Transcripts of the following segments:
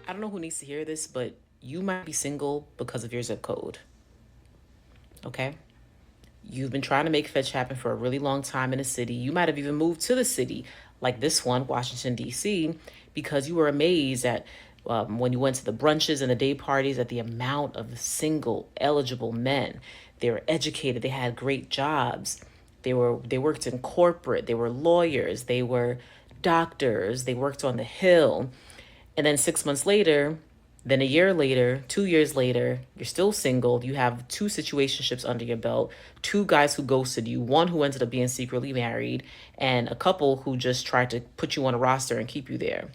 I don't know who needs to hear this, but you might be single because of your zip code. Okay? You've been trying to make fetch happen for a really long time in a city. You might have even moved to the city, like this one, Washington, D.C., because you were amazed at when you went to the brunches and the day parties at the amount of single, eligible men. They were educated, they had great jobs. They worked in corporate, they were lawyers, they were doctors, they worked on the hill. And then 6 months later, then a year later, 2 years later, you're still single. You have two situationships under your belt, two guys who ghosted you, one who ended up being secretly married, and a couple who just tried to put you on a roster and keep you there.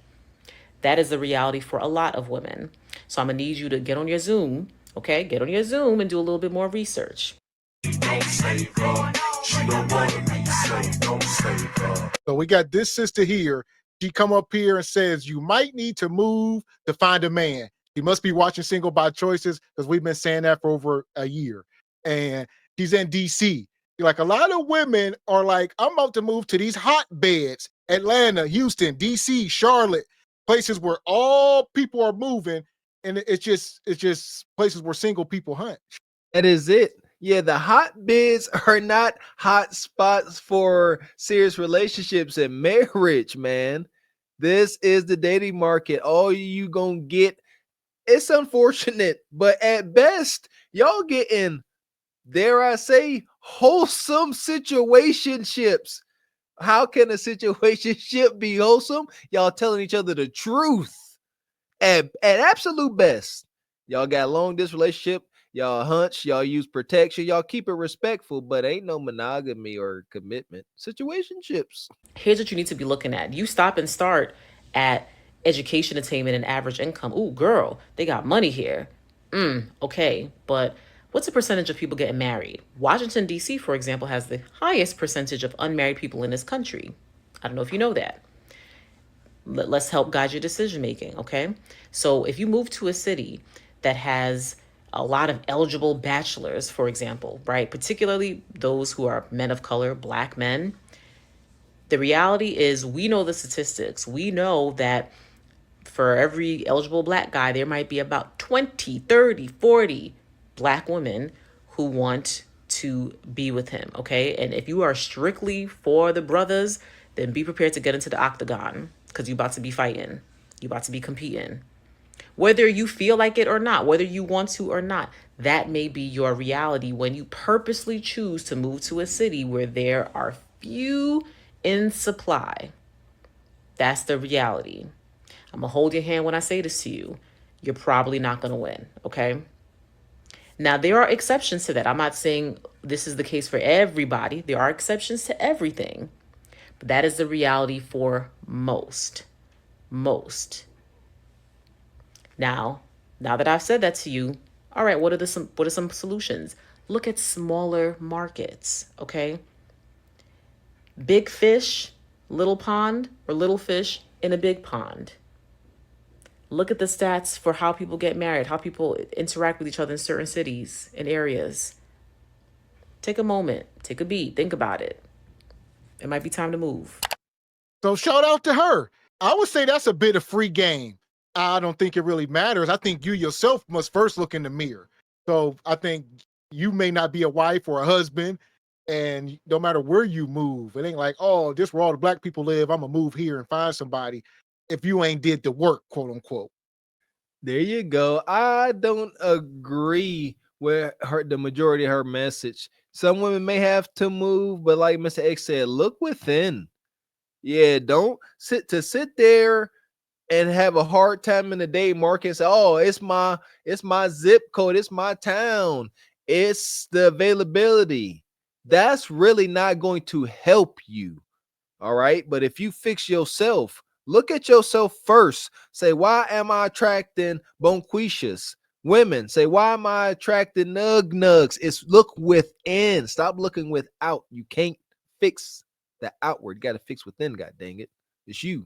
That is the reality for a lot of women. So I'm gonna need you to get on your Zoom, okay? Get on your Zoom and do a little bit more research. Don't save her. She don't want to be saved. Don't save her. So we got this sister here. She come up here and says, you might need to move to find a man. He must be watching Single by Choices because we've been saying that for over a year. And she's in DC. Like a lot of women are like, I'm about to move to these hotbeds, Atlanta, Houston, DC, Charlotte, places where all people are moving. And it's just places where single people hunt. That is it. Yeah, the hotbeds are not hot spots for serious relationships and marriage, man. This is the dating market. All you gonna get, it's unfortunate, but at best, y'all getting, dare I say, wholesome situationships. How can a situationship be wholesome? Y'all telling each other the truth. At absolute best, y'all got a long distance relationship. Y'all hunch, y'all use protection, y'all keep it respectful, but ain't no monogamy or commitment. Situationships. Here's what you need to be looking at. You stop and start at education attainment and average income. Ooh, girl, they got money here. Okay, but what's the percentage of people getting married? Washington, D.C., for example, has the highest percentage of unmarried people in this country. I don't know if you know that. Let's help guide your decision making, okay? So if you move to a city that has a lot of eligible bachelors, for example, right? Particularly those who are men of color, black men. The reality is we know the statistics. We know that for every eligible black guy, there might be about 20, 30, 40 black women who want to be with him, okay? And if you are strictly for the brothers, then be prepared to get into the octagon because you're about to be fighting. You're about to be competing. Whether you feel like it or not, whether you want to or not, that may be your reality when you purposely choose to move to a city where there are few in supply. That's the reality. I'm going to hold your hand when I say this to you. You're probably not going to win, okay? Now, there are exceptions to that. I'm not saying this is the case for everybody. There are exceptions to everything. But that is the reality for most. Most. Now that I've said that to you, all right, what are some solutions? Look at smaller markets, okay? Big fish, little pond, or little fish in a big pond. Look at the stats for how people get married, how people interact with each other in certain cities and areas. Take a moment, take a beat, think about it. It might be time to move. So shout out to her. I would say that's a bit of free game. I don't think it really matters. I think you yourself must first look in the mirror. So I think you may not be a wife or a husband, and no matter where you move, it ain't like, oh, this where all the black people live. I'm gonna move here and find somebody. If you ain't did the work, quote unquote. There you go. I don't agree with the majority of her message. Some women may have to move, but like Mr. X said, look within. Yeah, don't sit there and have a hard time in the day market and say, oh, it's my zip code, it's my town, it's the availability. That's really not going to help you. All right. But if you fix yourself, look at yourself first. Say, why am I attracting bonquishas? Women say, why am I attracting nugs? It's look within. Stop looking without. You can't fix the outward. You got to fix within. God dang it. It's you.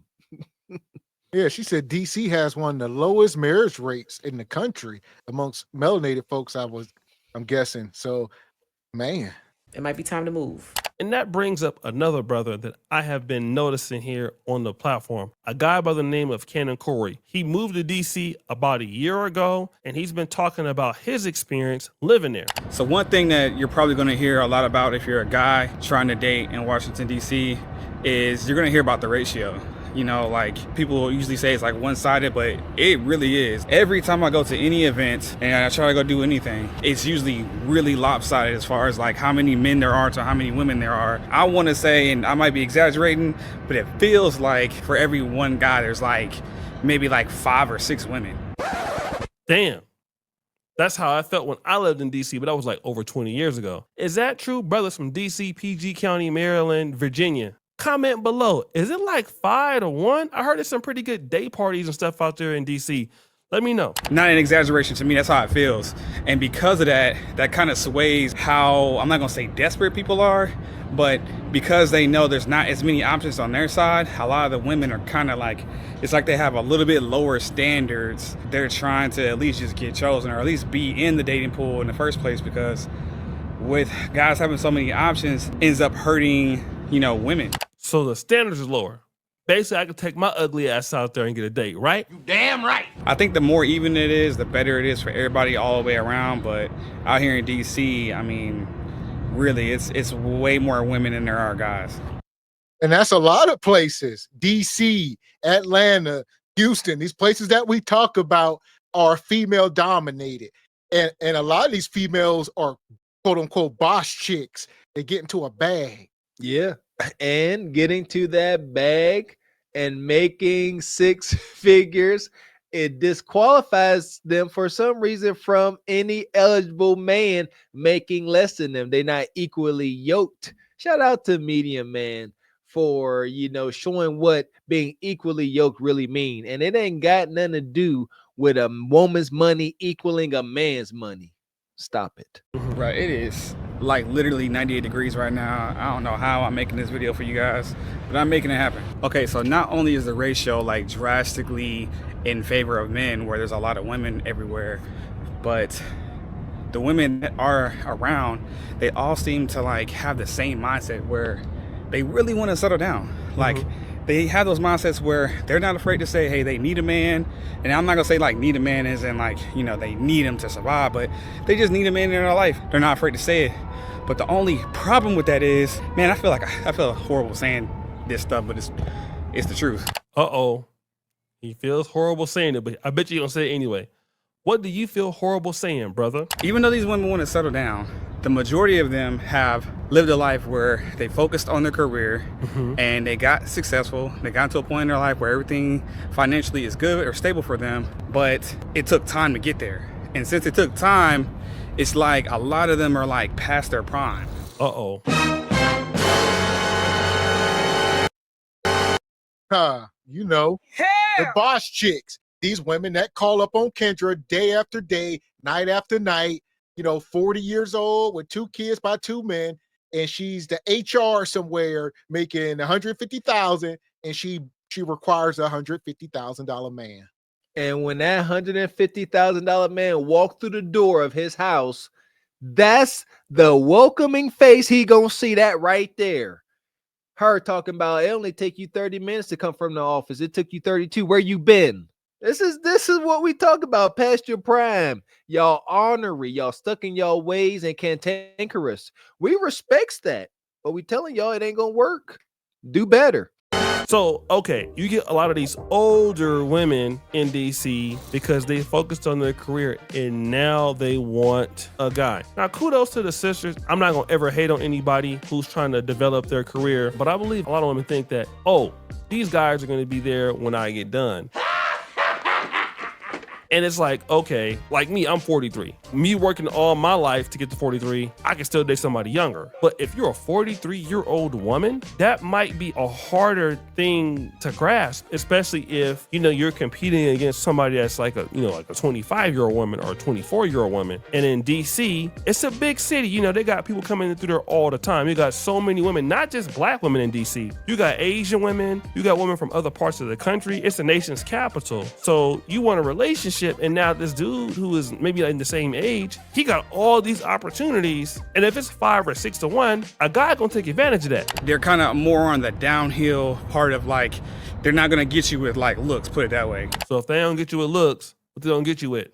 Yeah, she said DC has one of the lowest marriage rates in the country amongst melanated folks. I'm guessing. So, man, It might be time to move. And that brings up another brother that I have been noticing here on the platform, a guy by the name of Cannon Corey. He moved to DC about a year ago, and he's been talking about his experience living there. So one thing that you're probably going to hear a lot about if you're a guy trying to date in Washington, D.C. is you're going to hear about the ratio. You know, like people usually say it's like one-sided, but it really is. Every time I go to any event and I try to go do anything, it's usually really lopsided as far as like how many men there are to how many women there are. I want to say, and I might be exaggerating, but it feels like for every one guy, there's like maybe like 5 or 6 women. Damn. That's how I felt when I lived in DC, but that was like over 20 years ago. Is that true, brothers from DC, PG County, Maryland, Virginia? Comment below. Is it like 5 to 1? I heard there's some pretty good day parties and stuff out there in DC. Let me know. Not an exaggeration to me, that's how it feels. And because of that, that kind of sways how, I'm not gonna say desperate people are, but because they know there's not as many options on their side, a lot of the women are kind of like, it's like they have a little bit lower standards. They're trying to at least just get chosen or at least be in the dating pool in the first place, because with guys having so many options ends up hurting, you know, women. So the standards is lower. Basically, I could take my ugly ass out there and get a date, right? You damn right. I think the more even it is, the better it is for everybody all the way around. But out here in DC, I mean, really, it's way more women than there are guys. And that's a lot of places. DC, Atlanta, Houston, these places that we talk about are female dominated. And a lot of these females are quote unquote boss chicks. They get into a bag. Yeah. And getting to that bag and making 6 figures, it disqualifies them for some reason from any eligible man making less than them. They're not equally yoked. Shout out to Medium Man for, you know, showing what being equally yoked really mean. And it ain't got nothing to do with a woman's money equaling a man's money. Stop it. Right, it is like literally 98 degrees right now. I don't know how I'm making this video for you guys, but I'm making it happen. Okay, so not only is the ratio like drastically in favor of men, where there's a lot of women everywhere, but the women that are around, they all seem to like have the same mindset where they really want to settle down. Like they have those mindsets where they're not afraid to say, hey, they need a man. And I'm not gonna say like need a man as in like, you know, they need him to survive, but they just need a man in their life. They're not afraid to say it. But the only problem with that is, man, I feel horrible saying this stuff, but it's the truth. Uh-oh. He feels horrible saying it, but I bet you don't say it anyway. What do you feel horrible saying, brother? Even though these women want to settle down, the majority of them have lived a life where they focused on their career and they got successful. They got to a point in their life where everything financially is good or stable for them, but it took time to get there. And since it took time, it's like a lot of them are like past their prime. Uh-oh. You know, the boss chicks. These women that call up on Kendra day after day, night after night, you know, 40 years old with 2 kids by 2 men, and she's the HR somewhere making $150,000, and she requires a $150,000 man. And when that $150,000 man walked through the door of his house, that's the welcoming face he gonna see that right there. Her talking about it only take you 30 minutes to come from the office. It took you 32. Where you been? This is what we talk about past your prime. Y'all ornery, y'all stuck in y'all ways and cantankerous. We respects that, but we telling y'all it ain't gonna work. Do better. So, okay, you get a lot of these older women in DC because they focused on their career and now they want a guy. Now, kudos to the sisters. I'm not gonna ever hate on anybody who's trying to develop their career, but I believe a lot of women think that, oh, these guys are gonna be there when I get done. And it's like, okay, like me, I'm 43. Me working all my life to get to 43, I can still date somebody younger. But if you're a 43-year-old woman, that might be a harder thing to grasp, especially if, you know, you're competing against somebody that's like a, you know, like a 25-year-old woman or a 24-year-old woman. And in DC, it's a big city. You know, they got people coming in through there all the time. You got so many women, not just black women in DC. You got Asian women, you got women from other parts of the country. It's the nation's capital. So you want a relationship, relationship, and now this dude who is maybe in the same age, he got all these opportunities, and if it's 5 or 6 to 1, a guy gonna take advantage of that. They're kind of more on the downhill part of like, they're not gonna get you with like looks, put it that way. So if they don't get you with looks, what they don't get you with?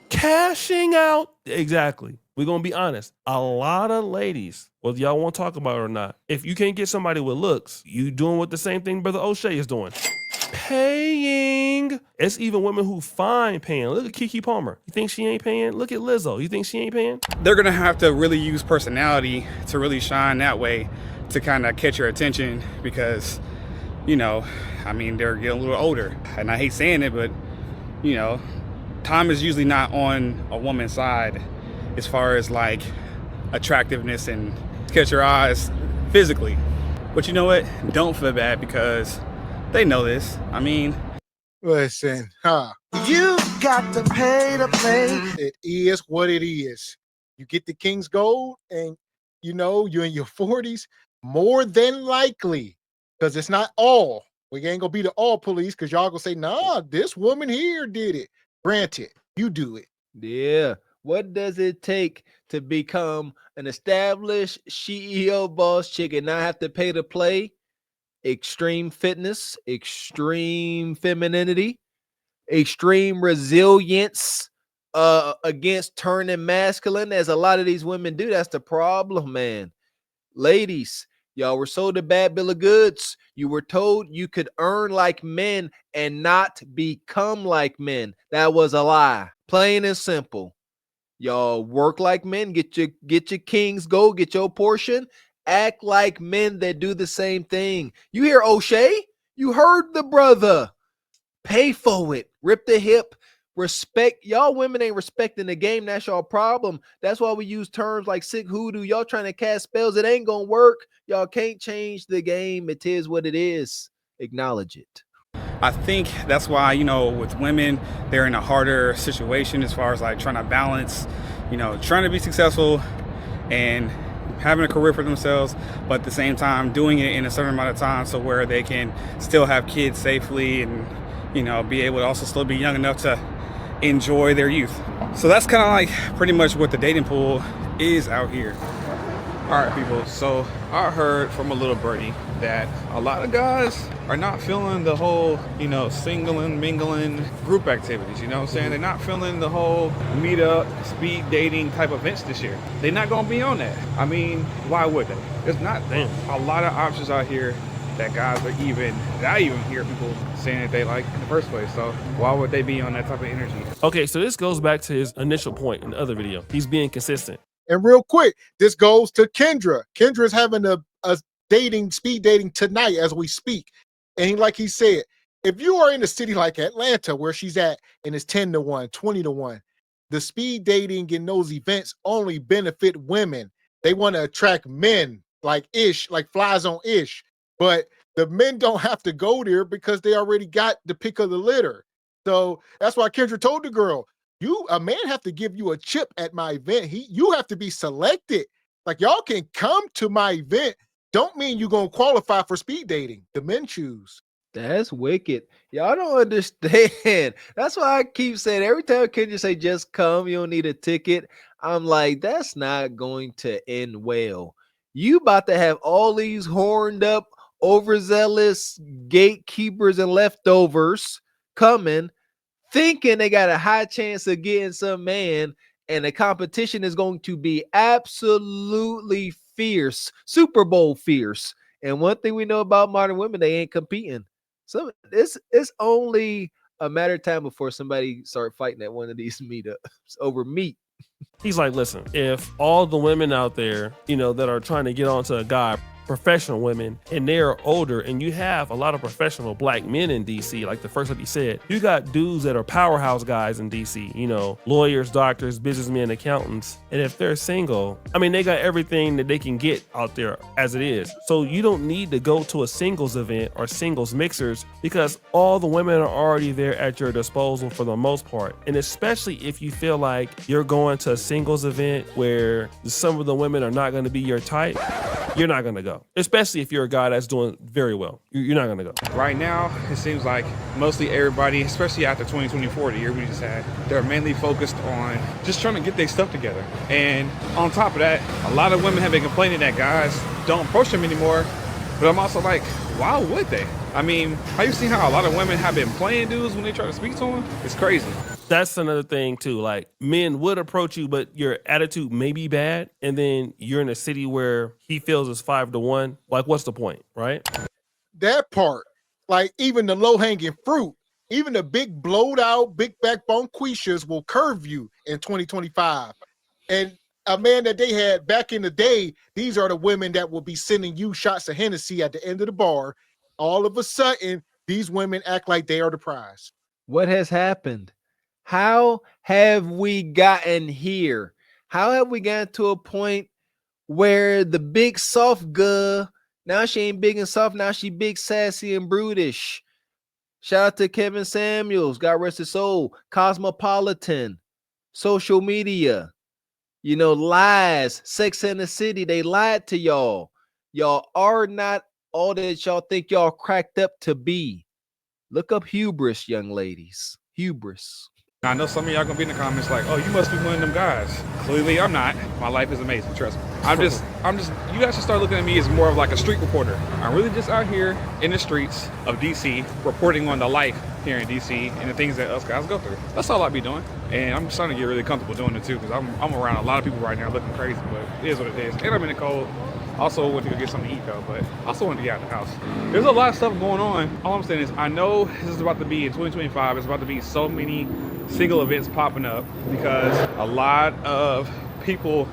Cashing out. Exactly. We're gonna be honest. A lot of ladies, whether y'all want to talk about it or not, if you can't get somebody with looks, you doing what the same thing Brother O'Shea is doing. Paying. It's even women who find paying. Look at Keke Palmer. You think she ain't paying? Look at Lizzo. You think she ain't paying? They're gonna have to really use personality to really shine that way to kind of catch your attention because, you know, I mean, they're getting a little older. And I hate saying it, but, you know, time is usually not on a woman's side as far as like attractiveness and catch your eyes physically. But you know what? Don't feel bad because they know this. I mean, listen, You got to pay to play. it is what it is. You get the King's Gold and you know you're in your 40s, more than likely, because it's not all. We ain't gonna be the all police because y'all gonna say, nah, this woman here did it. Granted, you do it. Yeah. What does it take to become an established CEO boss chick and not have to pay to play? Extreme fitness, extreme femininity, extreme resilience against turning masculine, as a lot of these women do. That's the problem, man. Ladies, y'all were sold a bad bill of goods. You were told you could earn like men and not become like men. That was a lie. Plain and simple. Y'all work like men, get your King's Gold, get your portion. Act like men that do the same thing. You hear O'Shea? You heard the brother. Pay for it. Rip the hip. Respect. Y'all women ain't respecting the game. That's y'all problem. That's why we use terms like sick hoodoo. Y'all trying to cast spells. It ain't gonna work. Y'all can't change the game. It is what it is. Acknowledge it. I think that's why, you know, with women, they're in a harder situation as far as like trying to balance, you know, trying to be successful and having a career for themselves, but at the same time doing it in a certain amount of time so where they can still have kids safely and, you know, be able to also still be young enough to enjoy their youth. So that's kind of like pretty much what the dating pool is out here. All right, people, so I heard from a little birdie that a lot of guys are not feeling the whole, you know, singling, mingling group activities, you know what I'm saying? They're not feeling the whole meet up, speed dating type events this year. They're not gonna be on that. I mean, why would they? There's not a lot of options out here that guys are even, that I even hear people saying that they like in the first place. So why would they be on that type of energy? Okay, so this goes back to his initial point in the other video. He's being consistent. And real quick, this goes to Kendra. Kendra's having a speed dating tonight as we speak. And like he said, if you are in a city like Atlanta, where she's at, and it's 10 to 1, 20 to 1, the speed dating in those events only benefit women. They want to attract men like flies on ish. But the men don't have to go there because they already got the pick of the litter. So that's why Kendra told the girl, a man have to give you a chip at my event. You have to be selected. Like, y'all can come to my event. Don't mean you're going to qualify for speed dating. The men choose. That's wicked. Y'all don't understand. That's why I keep saying every time Kendra say just come, you don't need a ticket. I'm like, that's not going to end well. You about to have all these horned up, overzealous gatekeepers and leftovers coming, thinking they got a high chance of getting some man, and the competition is going to be absolutely fierce, Super Bowl fierce. And one thing we know about modern women, they ain't competing. So it's only a matter of time before somebody start fighting at one of these meetups over meat. He's like, listen, if all the women out there, you know, that are trying to get onto a guy, professional women, and they're older, and you have a lot of professional black men in DC, like the first that he said, you got dudes that are powerhouse guys in DC, you know, lawyers, doctors, businessmen, accountants, and if they're single, I mean, they got everything that they can get out there as it is. So you don't need to go to a singles event or singles mixers because all the women are already there at your disposal for the most part. And especially if you feel like you're going to a singles event where some of the women are not going to be your type, you're not going to go. go, especially if you're a guy that's doing very well. You're not gonna go. Right now, it seems like mostly everybody, especially after 2024, the year we just had, they're mainly focused on just trying to get their stuff together. And on top of that, a lot of women have been complaining that guys don't approach them anymore. But I'm also like, why would they? I mean, have you seen how a lot of women have been playing dudes when they try to speak to them? It's crazy. That's another thing too. Like, men would approach you, but your attitude may be bad, and then you're in a city where he feels it's 5-1. Like, what's the point, right? That part, like even the low hanging fruit, even the big blowed out, big backbone quishas will curve you in 2025. And a man that they had back in the day, these are the women that will be sending you shots of Hennessy at the end of the bar. All of a sudden, these women act like they are the prize. What has happened? How have we gotten here? How have we gotten to a point where the big soft girl, now she ain't big and soft, now she big, sassy, and brutish? Shout out to Kevin Samuels, God rest his soul, Cosmopolitan, social media, you know, lies, Sex and the City, they lied to y'all. Y'all are not all that y'all think y'all cracked up to be. Look up hubris, young ladies. Hubris. I know some of y'all gonna be in the comments like, oh, you must be one of them guys. Clearly I'm not. My life is amazing, trust me. I'm just, you guys should start looking at me as more of like a street reporter. I'm really just out here in the streets of DC, reporting on the life here in DC and the things that us guys go through. That's all I be doing. And I'm starting to get really comfortable doing it too, because I'm around a lot of people right now looking crazy, but it is what it is. And I'm in the cold. Also went to go get something to eat though, but I also want to get out of the house. There's a lot of stuff going on. All I'm saying is I know this is about to be in 2025. It's about to be so many single events popping up because a lot of people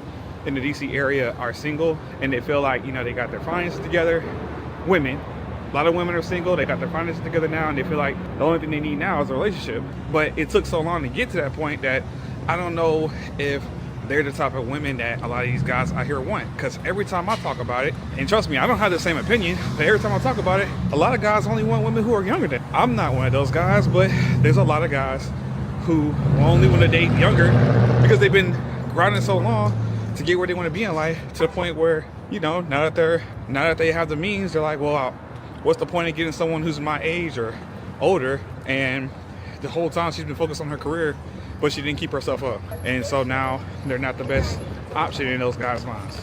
in the DC area are single and they feel like, you know, they got their finances together. Women, a lot of women are single. They got their finances together now and they feel like the only thing they need now is a relationship. But it took so long to get to that point that I don't know if they're the type of women that a lot of these guys out here want. Because every time I talk about it, and trust me, I don't have the same opinion, but every time I talk about it, a lot of guys only want women who are younger than. I'm not one of those guys, but there's a lot of guys who only want to date younger because they've been grinding so long to get where they want to be in life, to the point where, you know, now that they have the means, they're like, well, what's the point of getting someone who's my age or older? And the whole time she's been focused on her career, but she didn't keep herself up. And so now they're not the best option in those guys' minds.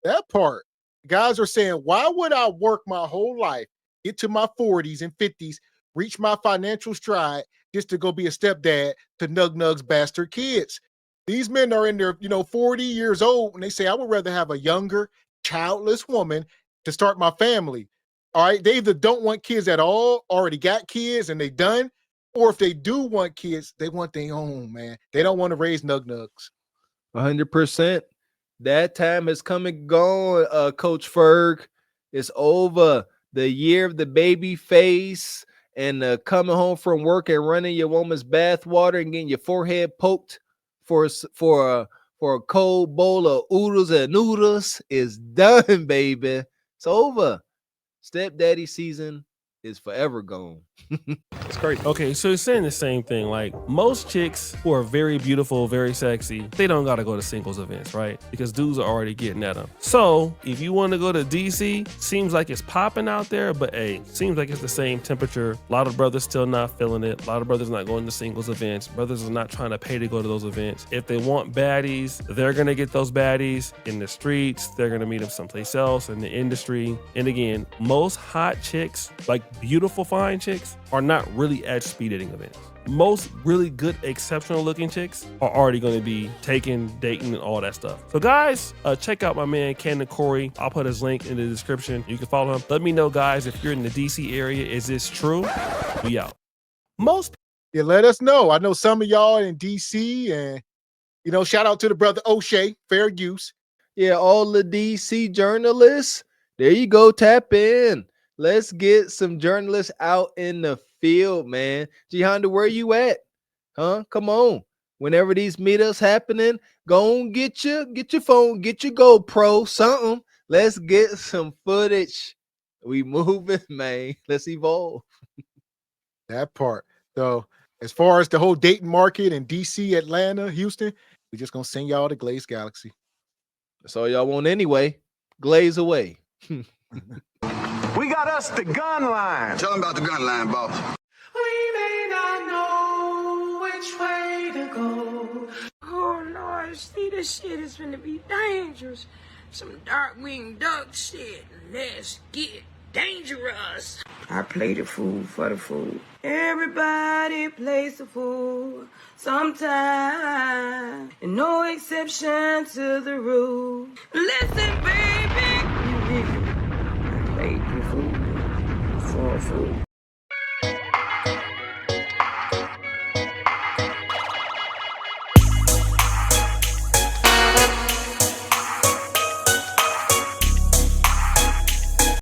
That part, guys are saying, why would I work my whole life, get to my 40s and 50s, reach my financial stride just to go be a stepdad to Nug Nug's bastard kids? These men are in their, 40 years old and they say, I would rather have a younger, childless woman to start my family. All right. They either don't want kids at all, already got kids and they done. Or if they do want kids, they want their own, man. They don't want to raise Nug Nugs. 100%. That time has come and gone, Coach Ferg. It's over. The year of the baby face and coming home from work and running your woman's bath water and getting your forehead poked for a cold bowl of oodles and noodles is done, baby. It's over. Stepdaddy season is forever gone. It's crazy. Okay, so it's saying the same thing. Like, most chicks who are very beautiful, very sexy, they don't gotta go to singles events, right? Because dudes are already getting at them. So if you want to go to DC, seems like it's popping out there, but hey, seems like it's the same temperature. A lot of brothers still not feeling it. A lot of brothers not going to singles events. Brothers are not trying to pay to go to those events. If they want baddies, they're gonna get those baddies in the streets. They're gonna meet them someplace else in the industry. And again, most hot chicks, like beautiful fine chicks, are not really at speed dating events. Most really good, exceptional looking chicks are already going to be taken, dating, and all that stuff. So guys, check out my man Cannon Corey. I'll put his link in the description. You can follow him. Let me know, guys, if you're in the DC area, is this true? We out. Yeah, let us know. I know some of y'all in DC, and shout out to the brother O'Shea, fair use. Yeah, all the DC journalists, there you go, tap in. Let's get some journalists out in the field, man. G Honda, where you at? Huh? Come on. Whenever these meetups happening, go on, get your phone, get your GoPro, something. Let's get some footage. We moving, man. Let's evolve. That part. So as far as the whole dating market in DC, Atlanta, Houston, we're just gonna send y'all to Glaze Galaxy. That's all y'all want anyway. Glaze away. We got us the gun line. Tell them about the gun line, boss. We may not know which way to go. Oh Lord, see, this shit is gonna be dangerous. Some dark-winged duck shit. Let's get dangerous. I play the fool for the fool. Everybody plays the fool sometime, and no exception to the rule. Listen, baby, I played the fool for a fool.